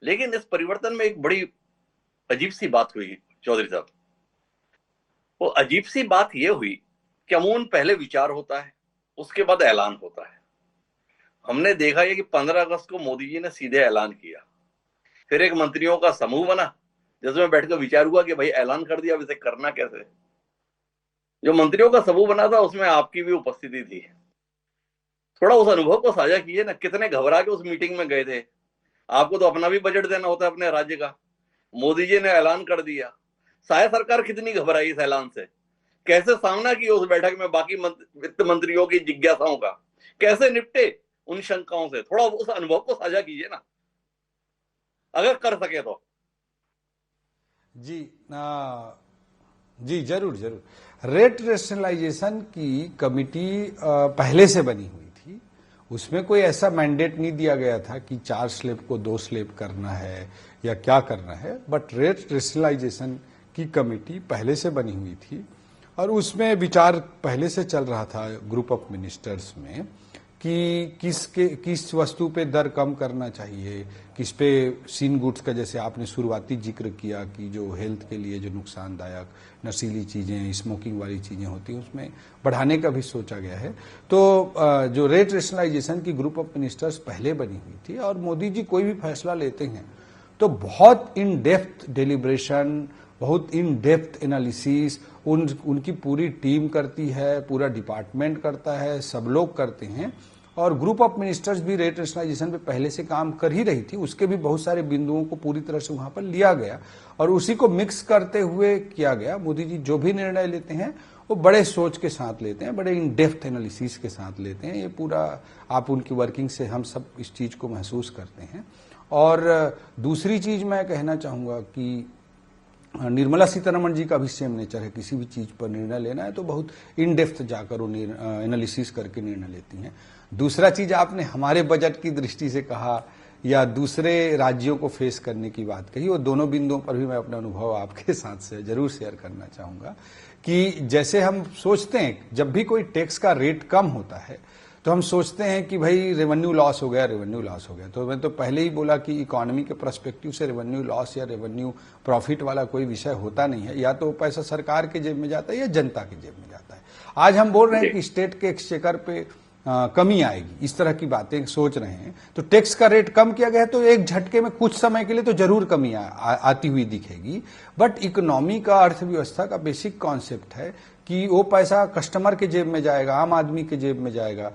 लेकिन इस परिवर्तन में एक बड़ी अजीब सी बात हुई चौधरी साहब। वो अजीब सी बात ये हुई कि अमूमन पहले विचार होता है, उसके बाद ऐलान होता है। हमने देखा है कि 15 अगस्त को मोदी जी ने सीधे ऐलान किया, फिर एक मंत्रियों का समूह बना जिसमें बैठकर विचार हुआ कि भाई ऐलान कर दिया, अब इसे करना कैसे। जो मंत्रियों का समूह बना था उसमें आपकी भी उपस्थिति थी। थोड़ा उस अनुभव को साझा कीजिए ना, कितने घबरा के उस मीटिंग में गए थे। आपको तो अपना भी बजट देना होता है अपने राज्य का। मोदी जी ने ऐलान कर दिया, शायद सरकार कितनी घबराई इस ऐलान से, कैसे सामना किया उस बैठक में बाकी वित्त मंत्रियों की जिज्ञासाओं का, कैसे निपटे उन शंकाओं से। थोड़ा उस अनुभव को साझा कीजिए ना, अगर कर सके तो। जी जी जरूर जरूर। रेट रेशनलाइजेशन की कमिटी पहले से बनी हुई थी। उसमें कोई ऐसा मैंडेट नहीं दिया गया था कि 4 स्लैब को 2 स्लैब करना है या क्या करना है, बट रेट रेशनलाइजेशन की कमिटी पहले से बनी हुई थी और उसमें विचार पहले से चल रहा था ग्रुप ऑफ मिनिस्टर्स में कि किस वस्तु पे दर कम करना चाहिए, किस पे सीन गुड्स का, जैसे आपने शुरुआती जिक्र किया कि जो हेल्थ के लिए जो नुकसानदायक नशीली चीज़ें, स्मोकिंग वाली चीज़ें होती हैं, उसमें बढ़ाने का भी सोचा गया है। तो जो रेट रेशनलाइजेशन की ग्रुप ऑफ मिनिस्टर्स पहले बनी हुई थी और मोदी जी कोई भी फैसला लेते हैं तो बहुत इन डेप्थ डेलिब्रेशन, बहुत इन डेप्थ एनालिसिस उनकी पूरी टीम करती है, पूरा डिपार्टमेंट करता है, सब लोग करते हैं। और ग्रुप ऑफ मिनिस्टर्स भी रेट रेशनलाइजेशन पे पहले से काम कर ही रही थी, उसके भी बहुत सारे बिंदुओं को पूरी तरह से वहां पर लिया गया और उसी को मिक्स करते हुए किया गया। मोदी जी जो भी निर्णय लेते हैं वो बड़े सोच के साथ लेते हैं, बड़े इन डेप्थ एनालिसिस के साथ लेते हैं। ये पूरा आप उनकी वर्किंग से हम सब इस चीज को महसूस करते हैं। और दूसरी चीज मैं कहना चाहूंगा कि निर्मला सीतारमण जी का भी सेम नेचर है, किसी भी चीज पर निर्णय लेना है तो बहुत इन डेप्थ जाकर वो एनालिसिस करके निर्णय लेती हैं। दूसरा चीज आपने हमारे बजट की दृष्टि से कहा या दूसरे राज्यों को फेस करने की बात कही, वो दोनों बिंदुओं पर भी मैं अपना अनुभव आपके साथ से जरूर शेयर करना चाहूंगा कि जैसे हम सोचते हैं जब भी कोई टैक्स का रेट कम होता है तो हम सोचते हैं कि भाई रेवेन्यू लॉस हो गया, रेवेन्यू लॉस हो गया। तो मैं तो पहले ही बोला कि इकोनॉमी के पर्सपेक्टिव से रेवेन्यू लॉस या रेवेन्यू प्रॉफिट वाला कोई विषय होता नहीं है, या तो पैसा सरकार के जेब में जाता है या जनता के जेब में जाता है। आज हम बोल रहे हैं कि स्टेट के एक्सचेकर पे कमी आएगी, इस तरह की बातें सोच रहे हैं, तो टैक्स का रेट कम किया गया है तो एक झटके में कुछ समय के लिए तो जरूर कमी आती हुई दिखेगी। बट इकोनॉमी का, अर्थव्यवस्था का बेसिक कॉन्सेप्ट है कि वो पैसा कस्टमर के जेब में जाएगा, आम आदमी के जेब में जाएगा।